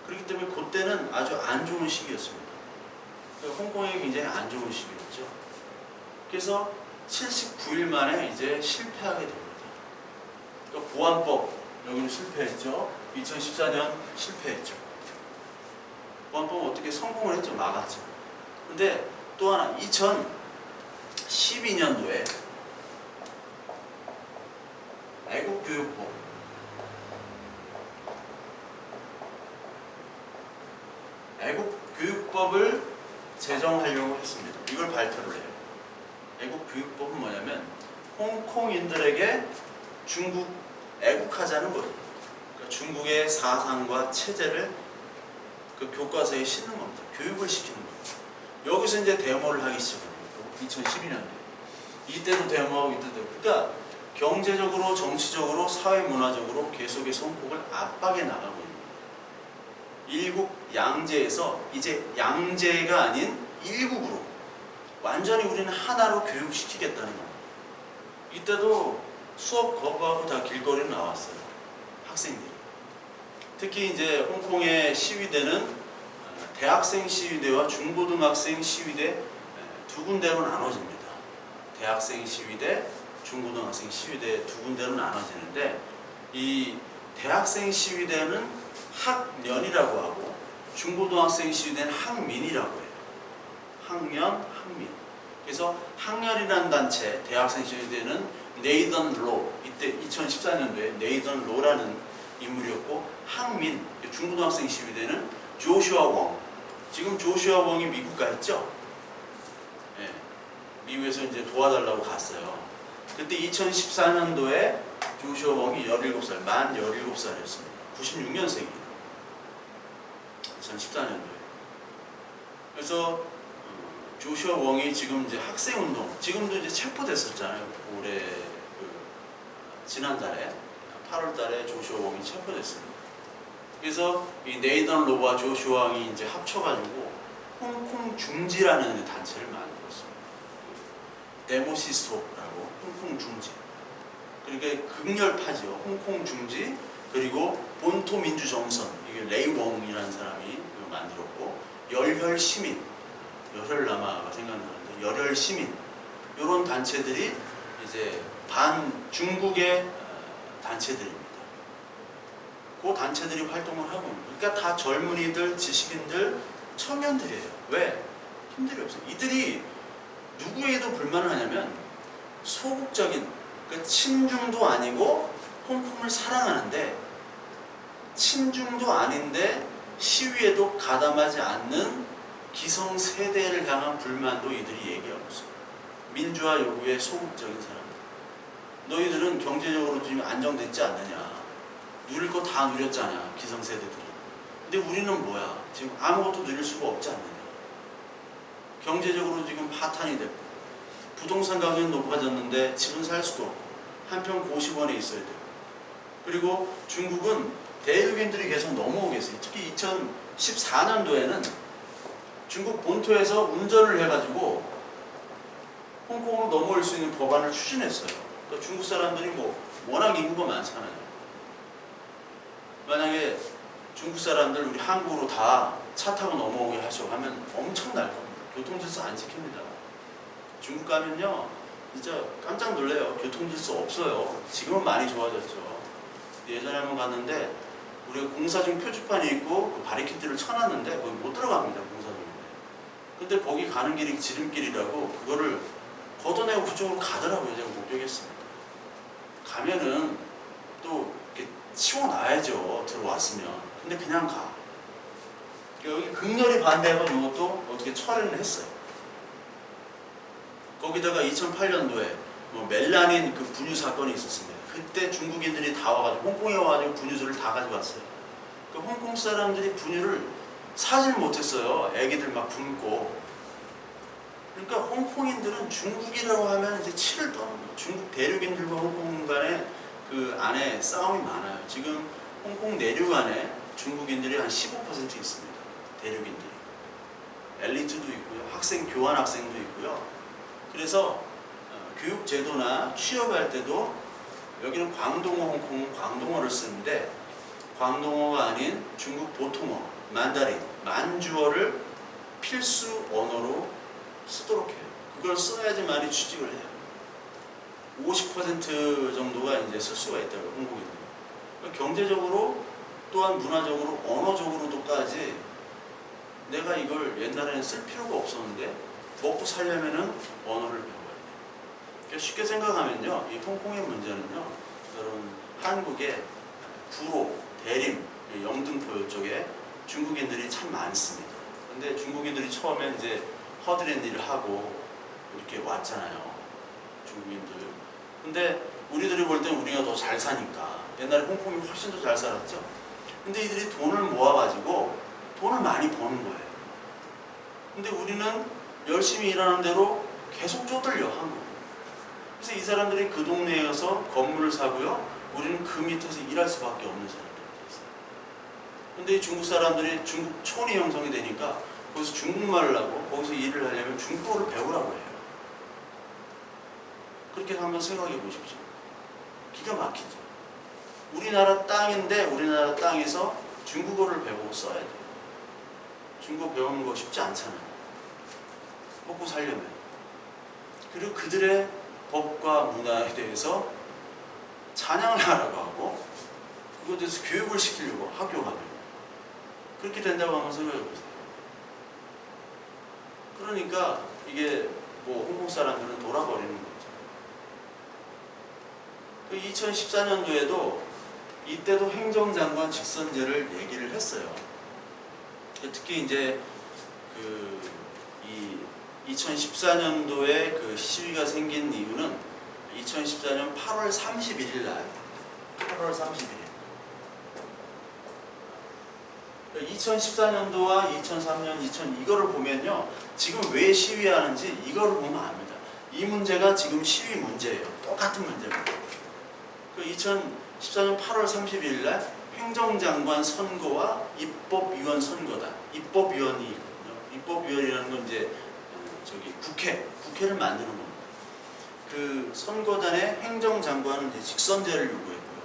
그렇기 때문에 그때는 아주 안 좋은 시기였습니다. 그러니까 홍콩이 굉장히 안 좋은 시기였죠. 그래서 79일 만에 이제 실패하게 됩니다. 그러니까 보안법 여기는 실패했죠. 2014년 실패했죠. 보안법은 어떻게 성공을 했죠. 막았죠. 근데 또 하나 2012년도에 애국교육법을 제정하려고 했습니다. 이걸 발표를 해요. 애국교육법은 뭐냐면 홍콩인들에게 중국 애국하자는 거예요. 그러니까 중국의 사상과 체제를 그 교과서에 싣는 겁니다. 교육을 시키는 겁니다. 여기서 이제 데모를 하기 시작합니다. 2012년도에. 이때도 데모하고 이때도. 그러니까 경제적으로, 정치적으로, 사회문화적으로 계속해서 홍콩을 압박해 나가고 있는 거예요. 일국 양제에서 이제 양제가 아닌 일국으로 완전히 우리는 하나로 교육시키겠다는 거예요. 이때도 수업 거부하고 다 길거리에 나왔어요. 학생들이. 특히 이제 홍콩의 시위대는 대학생 시위대와 중고등학생 시위대 두 군데로 나눠집니다. 대학생 시위대, 중고등학생 시위대 두 군데로 나눠지는데 이 대학생 시위대는 학년이라고 하고 중고등학생 시위대는 학민이라고 해요. 학년, 학민. 그래서 학년이라는 단체, 대학생 시위대는 네이던 로, 이때 2014년도에 네이던 로라는 인물이었고 학민, 중고등학생 시위대는 조슈아 웡. 지금 조슈아 웡이 미국 가 있죠? 네. 미국에서 이제 도와달라고 갔어요. 그때 2014년도에 조슈아 웡이 17살, 만 17살이었습니다. 96년생이에요. 2014년도에. 그래서 조슈아 웡이 지금 이제 학생운동, 지금도 이제 체포됐었잖아요. 올해 지난달에 8월달에 조슈아 웡이 체포됐습니다. 그래서 이 네이던 로와 조슈아 웡이 이제 합쳐가지고 홍콩 중지라는 단체를 만들었습니다. 데모시스토라고 홍콩 중지. 그러니까 극렬파죠. 홍콩 중지 그리고 본토 민주 정선 이게 레이 웡이라는 사람이 만들었고 열혈 시민. 열혈남아가 생각나는데 열혈 시민 이런 단체들이 이제 반 중국의 단체들입니다. 그 단체들이 활동을 하고 있는 그러니까 다 젊은이들, 지식인들, 청년들이에요. 왜? 힘들이 없어요. 이들이 누구에도 불만을 하냐면 소극적인 그러니까 친중도 아니고 홍콩을 사랑하는데 친중도 아닌데 시위에도 가담하지 않는 기성세대를 향한 불만도 이들이 얘기하고 있어요. 민주화 요구에 소극적인 사람들. 너희들은 경제적으로 지금 안정됐지 않느냐. 누릴 거 다 누렸잖아. 기성세대들이. 근데 우리는 뭐야. 지금 아무것도 누릴 수가 없지 않느냐. 경제적으로 지금 파탄이 됐고 부동산 가격이 높아졌는데 집은 살 수도 없고 한평 고시원에 있어야 되고 그리고 중국은 대륙인들이 계속 넘어오겠어요. 특히 2014년도에는 중국 본토에서 운전을 해가지고 홍콩으로 넘어올 수 있는 법안을 추진했어요. 그러니까 중국 사람들이 뭐 워낙 인구가 많잖아요. 만약에 중국 사람들 우리 한국으로 다 차 타고 넘어오게 하시고 하면 엄청날 겁니다. 교통질서 안 지킵니다. 중국 가면요 진짜 깜짝 놀래요. 교통질서 없어요. 지금은 많이 좋아졌죠. 예전에 한번 갔는데 우리가 공사중 표지판이 있고 그 바리케이트를 쳐놨는데 거기 못 들어갑니다. 공사중인데. 근데 거기 가는 길이 지름길이라고 그거를 걷어내고 그쪽으로 가더라고요. 제가 목격했습니다. 가면은 또 이렇게 치워놔야죠. 들어왔으면. 근데 그냥 가. 여기 극렬히 반대하고 이것도 어떻게 철회를 했어요. 거기다가 2008년도에 뭐 멜라닌 그 분유 사건이 있었습니다. 그때 중국인들이 다 와가지고 홍콩에 와가지고 분유들을 다 가져갔어요. 그 홍콩 사람들이 분유를 사질 못했어요. 애기들 막 굶고. 그러니까 홍콩인들은 중국이라고 하면 이제 치를 떠는 거예요. 중국 대륙인들과 홍콩 간에 그 안에 싸움이 많아요. 지금 홍콩 내륙 안에 중국인들이 한 15% 있습니다. 대륙인들이. 엘리트도 있고요. 학생, 교환 학생도 있고요. 그래서 교육 제도나 취업할 때도 여기는 광동어, 홍콩은 광동어를 쓰는데 광동어가 아닌 중국 보통어, 만다린, 만주어를 필수 언어로 쓰도록 해요. 그걸 써야지만이 취직을 해요. 50% 정도가 이제 쓸 수가 있다고 홍콩인들. 경제적으로 또한 문화적으로 언어적으로도까지 내가 이걸 옛날에는 쓸 필요가 없었는데 먹고 살려면은 언어를 배워야 돼요. 쉽게 생각하면요, 이 홍콩의 문제는요, 여러분 한국의 구로, 대림, 영등포 쪽에 중국인들이 참 많습니다. 근데 중국인들이 처음에 이제 허드렛 일을 하고 이렇게 왔잖아요, 중국인들. 근데 우리들이 볼 땐 우리가 더 잘 사니까 옛날에 홍콩이 훨씬 더 잘 살았죠. 근데 이들이 돈을 모아가지고 돈을 많이 버는 거예요. 근데 우리는 열심히 일하는 대로 계속 쪼들려 한국. 그래서 이 사람들이 그 동네에 가서 건물을 사고요. 우리는 그 밑에서 일할 수밖에 없는 사람들이 있어요. 근데 이 중국 사람들이 중국 촌이 형성이 되니까 거기서 중국말을 하고 거기서 일을 하려면 중국어를 배우라고 해요. 그렇게 한번 생각해 보십시오. 기가 막히죠. 우리나라 땅인데 우리나라 땅에서 중국어를 배우고 써야 돼요. 중국어 배우는 거 쉽지 않잖아요. 먹고 살려면. 그리고 그들의 법과 문화에 대해서 찬양을 하라고 하고 그것에 대해서 교육을 시키려고 학교 가면 그렇게 된다고 한번 생각해 보세요. 그러니까 이게 뭐 홍콩 사람들은 돌아버리는 거죠. 2014년도에도 이때도 행정장관 직선제를 얘기를 했어요. 특히 이제 이 2014년도에 그 시위가 생긴 이유는 2014년 8월 31일 날 8월 31일 2014년도와 2003년, 2000 이거를 보면요. 지금 왜 시위하는지 이거를 보면 압니다. 이 문제가 지금 시위 문제예요. 똑같은 문제입니다. 2014년 8월 31일 날 행정장관 선거와 입법위원 선거다. 입법위원이 있거든요. 입법위원이라는 건 이제 국회를 만드는 겁니다. 그 선거단의 행정장관은 이제 직선제를 요구했고요.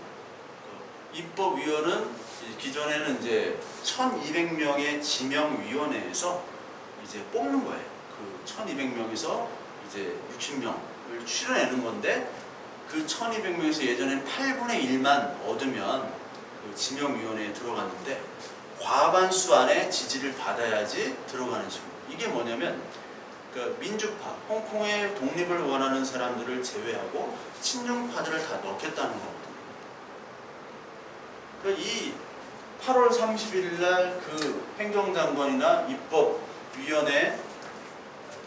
입법위원은 기존에는 이제 1,200명의 지명위원회에서 이제 뽑는 거예요. 그 1,200명에서 이제 60명을 추려내는 건데 그 1,200명에서 예전에는 8분의 1만 얻으면 그 지명위원회에 들어갔는데 과반수 안에 지지를 받아야지 들어가는 식으로. 이게 뭐냐면 그 민주파, 홍콩의 독립을 원하는 사람들을 제외하고 친중파들을 다 넣겠다는 거거든요. 그러니까 이 8월 30일 날 그 행정장관이나 입법위원회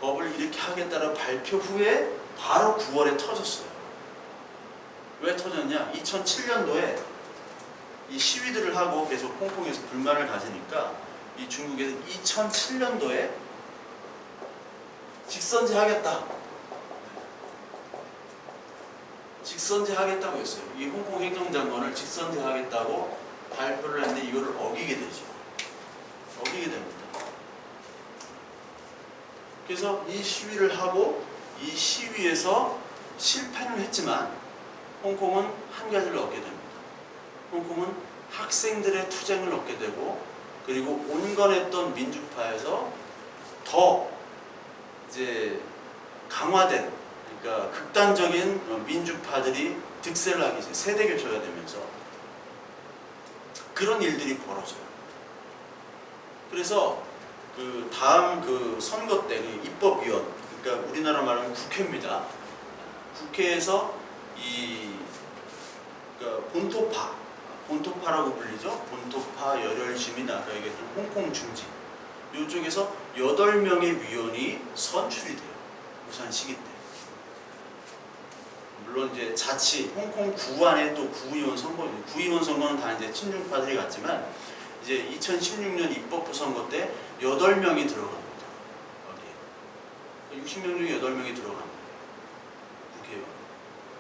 법을 이렇게 하겠다는 발표 후에 바로 9월에 터졌어요. 왜 터졌냐? 2007년도에 이 시위들을 하고 계속 홍콩에서 불만을 가지니까 이 중국에서 2007년도에 직선제 하겠다. 직선제 하겠다고 했어요. 이 홍콩 행정장관을 직선제 하겠다고 발표를 했는데 이거를 어기게 되죠. 어기게 됩니다. 그래서 이 시위를 하고 이 시위에서 실패는 했지만 홍콩은 한 가지를 얻게 됩니다. 홍콩은 학생들의 투쟁을 얻게 되고 그리고 온건했던 민주파에서 더 이제 강화된 그러니까 극단적인 민주파들이 득세를 하기 시작해요. 세대 교체가 되면서 그런 일들이 벌어져요. 그래서 그 다음 그 선거 때 입법위원 그러니까 우리나라 말하면 국회입니다. 국회에서 이 그러니까 본토파라고 불리죠. 본토파, 열혈시민, 아까 얘기했던 홍콩 중지. 이쪽에서 8명의 위원이 선출이 돼요. 우선 시기 때. 물론 이제 자치 홍콩 구 안에 또 구의원 선거, 구의원 선거는 다 이제 친중파들이 갔지만 이제 2016년 입법부 선거 때 8명이 들어갑니다. 여기에 60명 중에 8명이 들어갑니다. 국회의원.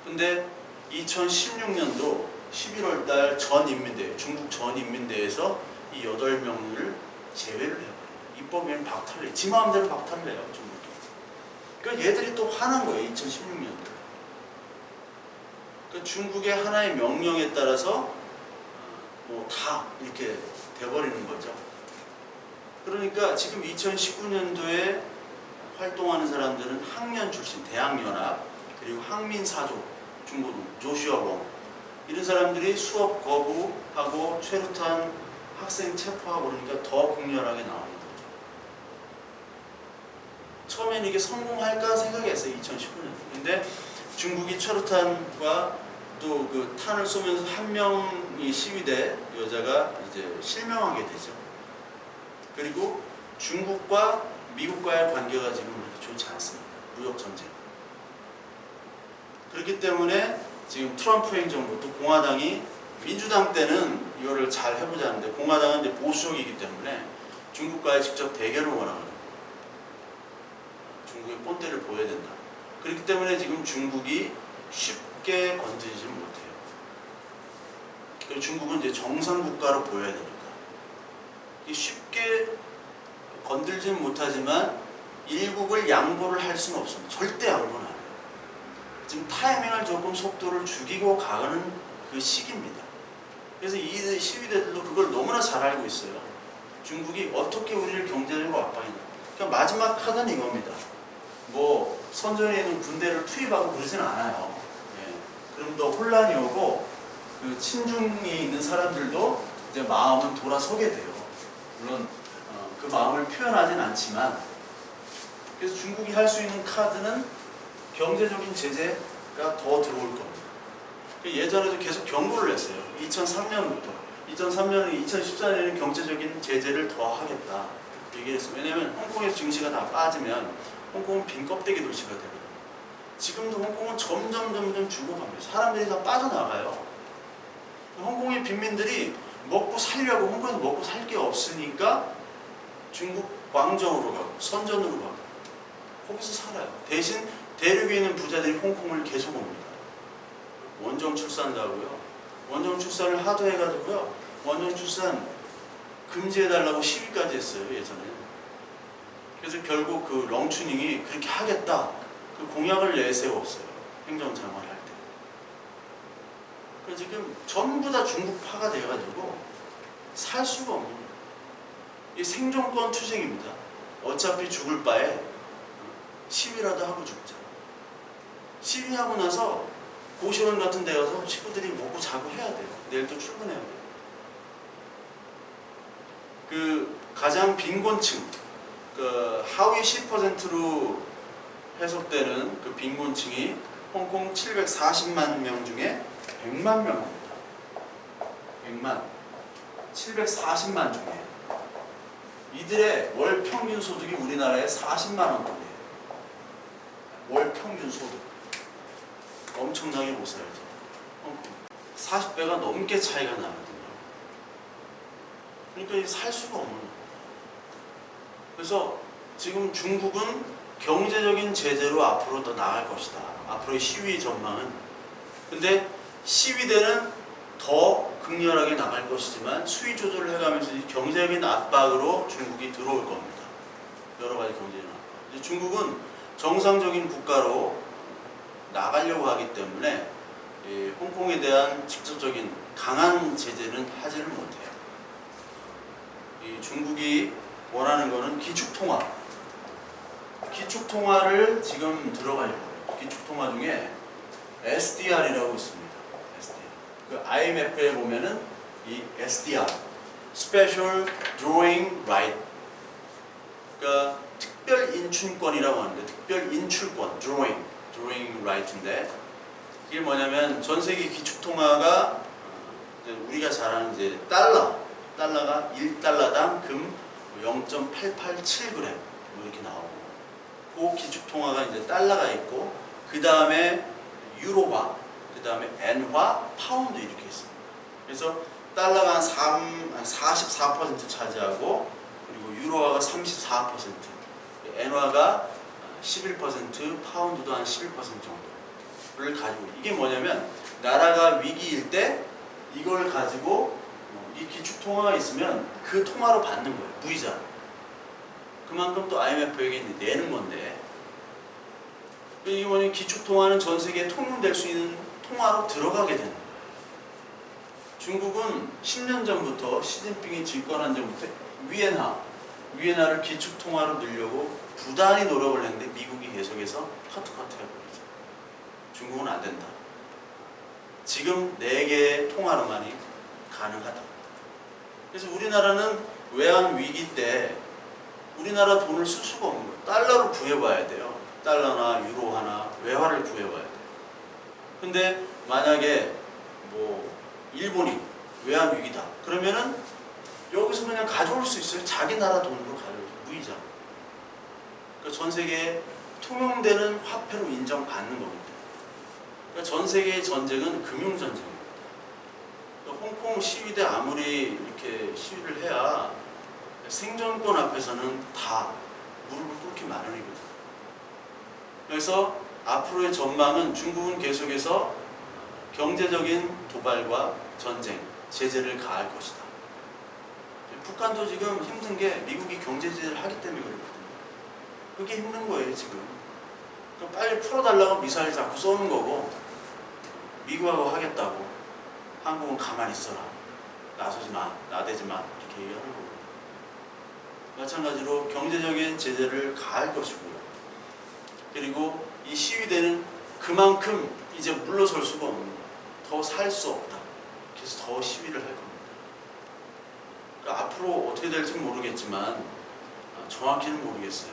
근데 2016년도 11월달 전인민대회, 중국 전인민대회에서 이 8명을 제외를 해요. 입법위원 박탈을 해요. 지 마음대로 박탈을 해요. 중국도. 그러니까 얘들이 또 화난 거예요. 2016년도. 그러니까 중국의 하나의 명령에 따라서 뭐 다 이렇게 돼버리는 거죠. 그러니까 지금 2019년도에 활동하는 사람들은 학년 출신, 대학연합, 그리고 항민사조, 중고등, 조슈아 웡 이런 사람들이 수업 거부하고 최루탄 학생 체포하고 그러니까 더 극렬하게 나오는 거죠. 처음엔 이게 성공할까 생각했어요. 2019년. 근데 중국이 최루탄과 또 그 탄을 쏘면서 한 명이 시위대 여자가 이제 실명하게 되죠. 그리고 중국과 미국과의 관계가 지금 그렇게 좋지 않습니다. 무역 전쟁. 그렇기 때문에 지금 트럼프 행정부 또 공화당이 민주당 때는 이거를 잘 해보자는데 공화당은 이제 보수적이기 때문에 중국과의 직접 대결을 원하거든요. 중국의 본때를 보여야 된다. 그렇기 때문에 지금 중국이 쉽게 건드리지 못해요. 그리고 중국은 이제 정상 국가로 보여야 되니까 쉽게 건들지는 못하지만 일국을 양보를 할 수는 없습니다. 절대 양보는 안 해요. 지금 타이밍을 조금 속도를 죽이고 가는 그 시기입니다. 그래서 이 시위대들도 그걸 너무나 잘 알고 있어요. 중국이 어떻게 우리를 경제적으로 압박했나. 그러니까 마지막 카드는 이겁니다. 뭐 선전에 있는 군대를 투입하고 그러진 않아요. 예. 그럼 더 혼란이 오고 그 친중이 있는 사람들도 이제 마음은 돌아서게 돼요. 물론 그 마음을 표현하진 않지만 그래서 중국이 할 수 있는 카드는 경제적인 제재가 더 들어올 겁니다. 예전에도 계속 경고를 했어요. 2003년부터 2003년에 2014년에는 경제적인 제재를 더 하겠다 얘기했어요. 왜냐하면 홍콩에서 증시가 다 빠지면 홍콩은 빈 껍데기 도시가 되거든요. 지금도 홍콩은 점점 죽어갑니다. 사람들이 다 빠져나가요. 홍콩의 빈민들이 먹고 살려고 홍콩에서 먹고 살 게 없으니까 중국 광저우로 가고 선전으로 가고 거기서 살아요. 대신 대륙에 있는 부자들이 홍콩을 계속 옵니다. 원정 출산도 하고요. 원정 출산을 하도 해가지고요. 원정 출산 금지해달라고 시위까지 했어요. 예전에. 그래서 결국 그 렁추닝이 그렇게 하겠다. 그 공약을 내세웠어요. 행정장관 할 때. 그래서 지금 전부 다 중국파가 돼가지고 살 수가 없는 거예요. 이 생존권 투쟁입니다. 어차피 죽을 바에 시위라도 하고 죽자. 시위하고 나서 고시원 같은 데 가서 친구들이 먹고 자고 해야 돼요. 내일 또 출근해야 돼요. 그 가장 빈곤층, 그 하위 10%로 해석되는 그 빈곤층이 홍콩 740만 명 중에 100만 명입니다. 100만. 740만 중에. 이들의 월 평균 소득이 우리나라의 40만 원 돈이에요. 월 평균 소득. 엄청나게 못 살죠. 40배가 넘게 차이가 나거든요. 그러니까 살 수가 없는 거예요. 그래서 지금 중국은 경제적인 제재로 앞으로 더 나아갈 것이다. 앞으로의 시위 전망은. 근데 시위대는 더 극렬하게 나갈 것이지만 수위 조절을 해가면서 경제적인 압박으로 중국이 들어올 겁니다. 여러 가지 경제적인 압박. 중국은 정상적인 국가로 나가려고 하기 때문에 홍콩에 대한 직접적인 강한 제재는 하지를 못해요. 중국이 원하는 것은 기축통화. 기축통화를 지금 들어가려고 해요. 기축통화 중에 SDR이라고 있습니다. SDR. 그 IMF에 보면은 이 SDR, Special Drawing Right. 그러니까 특별 인출권이라고 하는데 특별 인출권, Drawing Right인데 이게 뭐냐면 전 세계 기축통화가 우리가 잘 아는 이제 달러가 1달러당 금 0.887g 뭐 이렇게 나오고, 그 기축통화가 이제 달러가 있고, 그 다음에 유로화, 그 다음에 엔화, 파운드 이렇게 있습니다. 그래서 달러가 한 44% 차지하고, 그리고 유로화가 34%, 엔화가 11%, 파운드도 한 11% 정도를 가지고, 이게 뭐냐면 나라가 위기일 때 이걸 가지고 이 기축통화가 있으면 그 통화로 받는 거예요. 무이자. 그만큼 또 IMF에게 내는 건데, 이게 뭐냐면 기축통화는 전 세계에 통용될 수 있는 통화로 들어가게 되는 거예요. 중국은 10년 전부터 시진핑이 집권한 전부터 위엔화를 기축통화로 넣으려고 부단히 노력을 했는데 미국이 계속해서 커트 해버리죠. 중국은 안 된다. 지금 4개의 통화로만이 가능하다. 그래서 우리나라는 외환 위기 때 우리나라 돈을 쓸 수가 없는 거예요. 달러를 구해봐야 돼요. 달러나 유로화나 외화를 구해봐야 돼요. 근데 만약에 뭐 일본이 외환 위기다 그러면은 여기서 그냥 가져올 수 있어요. 자기 나라 돈으로 가져올 수 무이자. 그러니까 전 세계에 통용되는 화폐로 인정받는 겁니다. 그러니까 전 세계의 전쟁은 금융전쟁입니다. 그러니까 홍콩 시위대 아무리 이렇게 시위를 해야 생존권 앞에서는 다 무릎을 꿇기 마련이거든요. 그래서 앞으로의 전망은 중국은 계속해서 경제적인 도발과 전쟁, 제재를 가할 것이다. 북한도 지금 힘든 게 미국이 경제 제재를 하기 때문에 그렇거든요. 그게 힘든 거예요 지금. 그러니까 빨리 풀어달라고 미사일 자꾸 쏘는 거고, 미국하고 하겠다고 한국은 가만히 있어라, 나서지 마, 나대지 마 이렇게 얘기하는 거고, 마찬가지로 경제적인 제재를 가할 것이고요. 그리고 이 시위대는 그만큼 이제 물러설 수가 없는 거예요. 더 살 수 없다. 그래서 더 시위를 할 겁니다. 그러니까 앞으로 어떻게 될지 모르겠지만 정확히는 모르겠어요.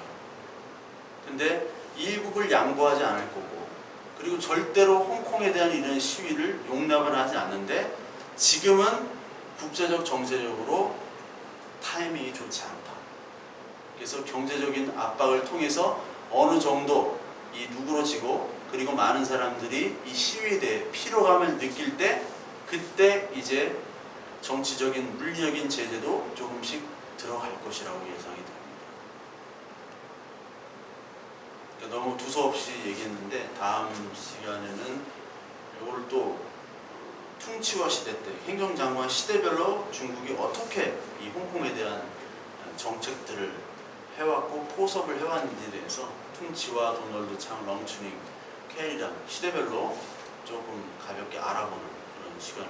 근데 일국을 양보하지 않을 거고, 그리고 절대로 홍콩에 대한 이런 시위를 용납을 하지 않는데, 지금은 국제적 정세적으로 타이밍이 좋지 않다. 그래서 경제적인 압박을 통해서 어느 정도 이 누그러지고, 그리고 많은 사람들이 이 시위에 대해 피로감을 느낄 때, 그때 이제 정치적인 물리적인 제재도 조금씩 들어갈 것이라고 예상이 됩니다. 그러니까 너무 두서없이 얘기했는데 다음 시간에는 이걸 또 퉁치와 시대 때 행정장관 시대별로 중국이 어떻게 이 홍콩에 대한 정책들을 해왔고 포섭을 해왔는지에 대해서 퉁치와 도널드 참, 렁추닝, 캐리랑 시대별로 조금 가볍게 알아보는 그런 시간을